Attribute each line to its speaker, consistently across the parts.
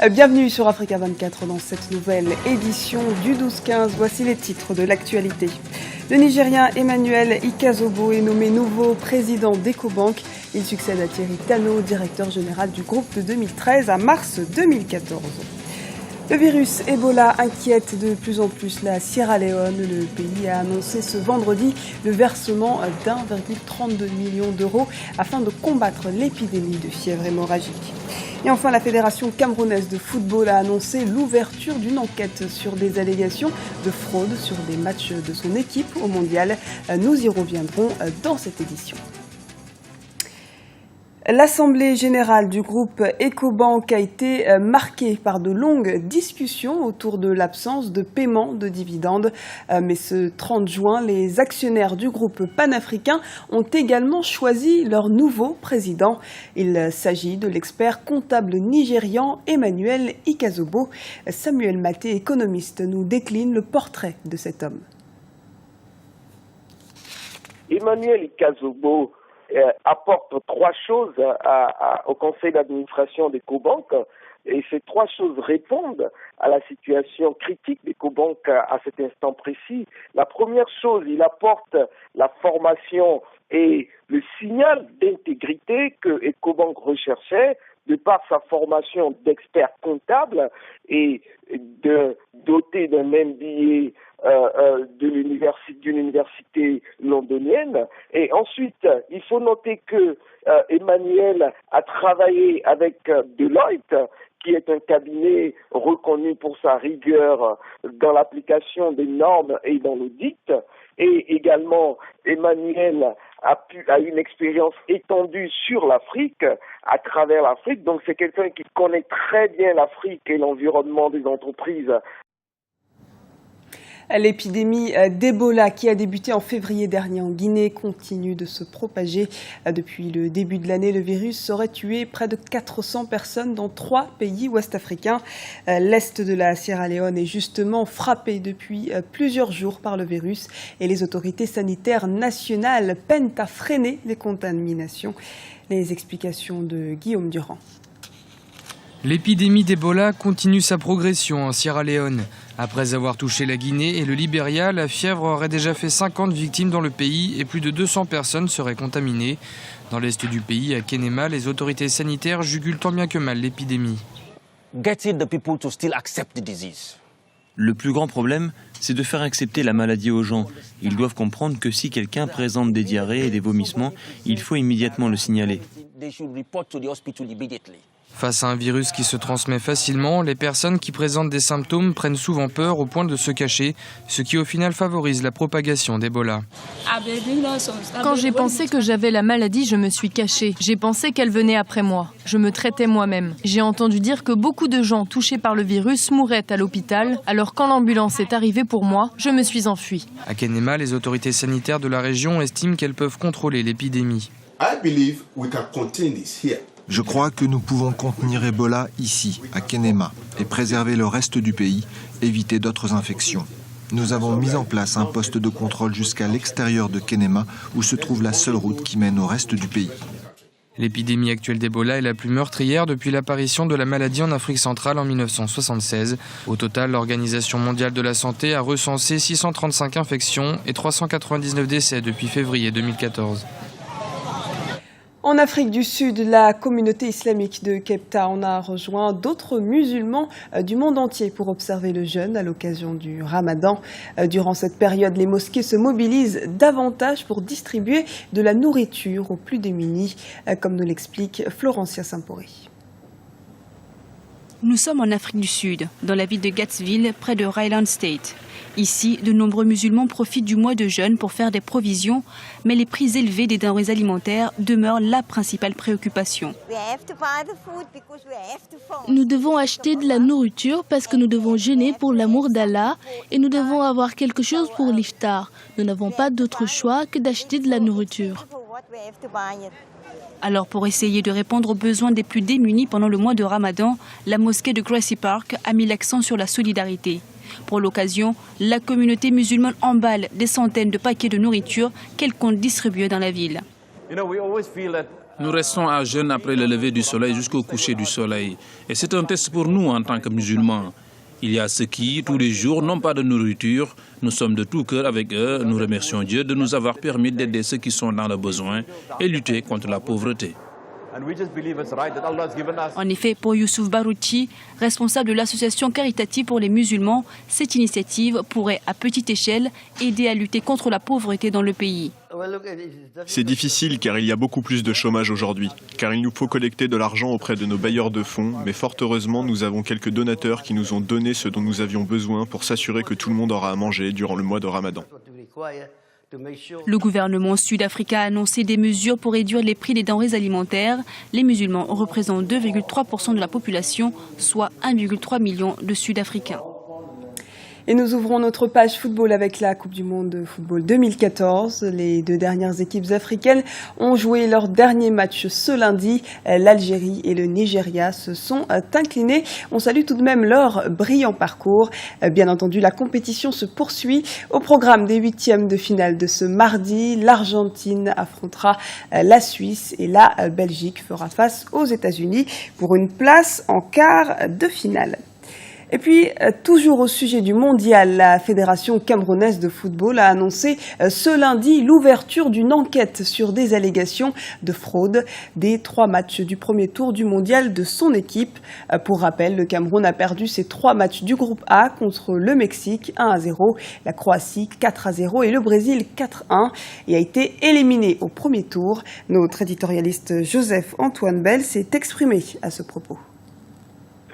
Speaker 1: Bienvenue sur Africa 24 dans cette nouvelle édition du 12-15. Voici les titres de l'actualité. Le Nigérien Emmanuel Ikazobo est nommé nouveau président d'Ecobank. Il succède à Thierry Tano, directeur général du groupe de 2013 à mars 2014. Le virus Ebola inquiète de plus en plus la Sierra Leone. Le pays a annoncé ce vendredi le versement d'1,32 million d'euros afin de combattre l'épidémie de fièvre hémorragique. Et enfin, la Fédération camerounaise de football a annoncé l'ouverture d'une enquête sur des allégations de fraude sur des matchs de son équipe au mondial. Nous y reviendrons dans cette édition. L'Assemblée générale du groupe Ecobank a été marquée par de longues discussions autour de l'absence de paiement de dividendes. Mais ce 30 juin, les actionnaires du groupe panafricain ont également choisi leur nouveau président. Il s'agit de l'expert comptable nigérian Emmanuel Ikazobo. Samuel Maté, économiste, nous décline le portrait de cet homme.
Speaker 2: Emmanuel Ikazobo apporte trois choses au conseil d'administration d'Ecobank, et ces trois choses répondent à la situation critique d'Ecobank à cet instant précis. La première chose, il apporte la formation et le signal d'intégrité que Ecobank recherchait de par sa formation d'expert comptable et doté d'un MBA d'une université londonienne. Et ensuite, il faut noter que Emmanuel a travaillé avec Deloitte, qui est un cabinet reconnu pour sa rigueur dans l'application des normes et dans l'audit. Et également, Emmanuel a une expérience étendue sur l'Afrique, à travers l'Afrique. Donc c'est quelqu'un qui connaît très bien l'Afrique et l'environnement des entreprises.
Speaker 1: L'épidémie d'Ebola qui a débuté en février dernier en Guinée continue de se propager. Depuis le début de l'année, le virus aurait tué près de 400 personnes dans 3 pays ouest-africains. L'est de la Sierra Leone est justement frappé depuis plusieurs jours par le virus et les autorités sanitaires nationales peinent à freiner les contaminations. Les explications de Guillaume Durand.
Speaker 3: L'épidémie d'Ebola continue sa progression en Sierra Leone. Après avoir touché la Guinée et le Libéria, la fièvre aurait déjà fait 50 victimes dans le pays et plus de 200 personnes seraient contaminées. Dans l'est du pays, à Kenema, les autorités sanitaires jugulent tant bien que mal l'épidémie.
Speaker 4: Le plus grand problème, c'est de faire accepter la maladie aux gens. Ils doivent comprendre que si quelqu'un présente des diarrhées et des vomissements, il faut immédiatement le signaler.
Speaker 3: Face à un virus qui se transmet facilement, les personnes qui présentent des symptômes prennent souvent peur au point de se cacher, ce qui au final favorise la propagation d'Ebola.
Speaker 5: Quand j'ai pensé que j'avais la maladie, je me suis cachée. J'ai pensé qu'elle venait après moi. Je me traitais moi-même. J'ai entendu dire que beaucoup de gens touchés par le virus mouraient à l'hôpital. Alors quand l'ambulance est arrivée pour moi, je me suis enfuie.
Speaker 3: À Kenema, les autorités sanitaires de la région estiment qu'elles peuvent contrôler l'épidémie.
Speaker 6: Je crois que nous pouvons contenir Ebola ici, à Kenema, et préserver le reste du pays, éviter d'autres infections. Nous avons mis en place un poste de contrôle jusqu'à l'extérieur de Kenema, où se trouve la seule route qui mène au reste du pays.
Speaker 3: L'épidémie actuelle d'Ebola est la plus meurtrière depuis l'apparition de la maladie en Afrique centrale en 1976. Au total, l'Organisation mondiale de la santé a recensé 635 infections et 399 décès depuis février 2014.
Speaker 1: En Afrique du Sud, la communauté islamique de Cape Town a rejoint d'autres musulmans du monde entier pour observer le jeûne à l'occasion du Ramadan. Durant cette période, les mosquées se mobilisent davantage pour distribuer de la nourriture aux plus démunis, comme nous l'explique Florencia Sampori.
Speaker 7: Nous sommes en Afrique du Sud, dans la ville de Gatsville, près de Highland State. Ici, de nombreux musulmans profitent du mois de jeûne pour faire des provisions, mais les prix élevés des denrées alimentaires demeurent la principale préoccupation.
Speaker 8: Nous devons acheter de la nourriture parce que nous devons jeûner pour l'amour d'Allah et nous devons avoir quelque chose pour l'iftar. Nous n'avons pas d'autre choix que d'acheter de la nourriture.
Speaker 7: Alors pour essayer de répondre aux besoins des plus démunis pendant le mois de Ramadan, la mosquée de Gracie Park a mis l'accent sur la solidarité. Pour l'occasion, la communauté musulmane emballe des centaines de paquets de nourriture qu'elle compte distribuer dans la ville.
Speaker 9: Nous restons à jeûne après le lever du soleil jusqu'au coucher du soleil. Et c'est un test pour nous en tant que musulmans. Il y a ceux qui, tous les jours, n'ont pas de nourriture. Nous sommes de tout cœur avec eux. Nous remercions Dieu de nous avoir permis d'aider ceux qui sont dans le besoin et lutter contre la pauvreté.
Speaker 7: En effet, pour Youssouf Barouti, responsable de l'association caritative pour les musulmans, cette initiative pourrait, à petite échelle, aider à lutter contre la pauvreté dans le pays.
Speaker 10: C'est difficile car il y a beaucoup plus de chômage aujourd'hui, car il nous faut collecter de l'argent auprès de nos bailleurs de fonds, mais fort heureusement, nous avons quelques donateurs qui nous ont donné ce dont nous avions besoin pour s'assurer que tout le monde aura à manger durant le mois de Ramadan.
Speaker 7: Le gouvernement sud-africain a annoncé des mesures pour réduire les prix des denrées alimentaires. Les musulmans représentent 2,3% de la population, soit 1,3 million de Sud-Africains.
Speaker 1: Et nous ouvrons notre page football avec la Coupe du Monde de football 2014. Les deux dernières équipes africaines ont joué leur dernier match ce lundi. L'Algérie et le Nigeria se sont inclinés. On salue tout de même leur brillant parcours. Bien entendu, la compétition se poursuit. Au programme des huitièmes de finale de ce mardi, l'Argentine affrontera la Suisse et la Belgique fera face aux États-Unis pour une place en quart de finale. Et puis, toujours au sujet du mondial, la Fédération camerounaise de football a annoncé ce lundi l'ouverture d'une enquête sur des allégations de fraude des 3 matchs du premier tour du mondial de son équipe. Pour rappel, le Cameroun a perdu ses 3 matchs du groupe A contre le Mexique 1-0, la Croatie 4-0 et le Brésil 4-1 et a été éliminé au premier tour. Notre éditorialiste Joseph-Antoine Bell s'est exprimé à ce propos.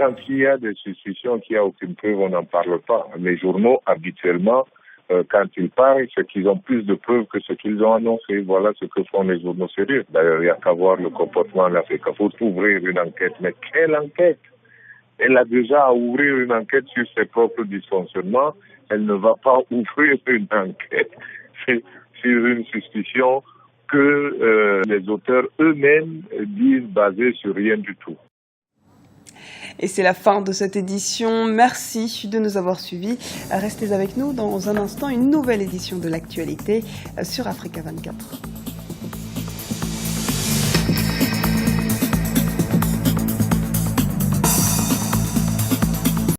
Speaker 11: Quand il y a des suspicions, qu'il n'y a aucune preuve, on n'en parle pas. Les journaux, habituellement, quand ils parlent, c'est qu'ils ont plus de preuves que ce qu'ils ont annoncé. Voilà ce que font les journaux sérieux. D'ailleurs, il n'y a qu'à voir le comportement de l'Afrique. Il faut ouvrir une enquête. Mais quelle enquête? Elle a déjà à ouvrir une enquête sur ses propres dysfonctionnements. Elle ne va pas ouvrir une enquête sur une suspicion que les auteurs eux-mêmes disent basée sur rien du tout.
Speaker 1: Et c'est la fin de cette édition. Merci de nous avoir suivis. Restez avec nous dans un instant, une nouvelle édition de l'actualité sur Africa 24.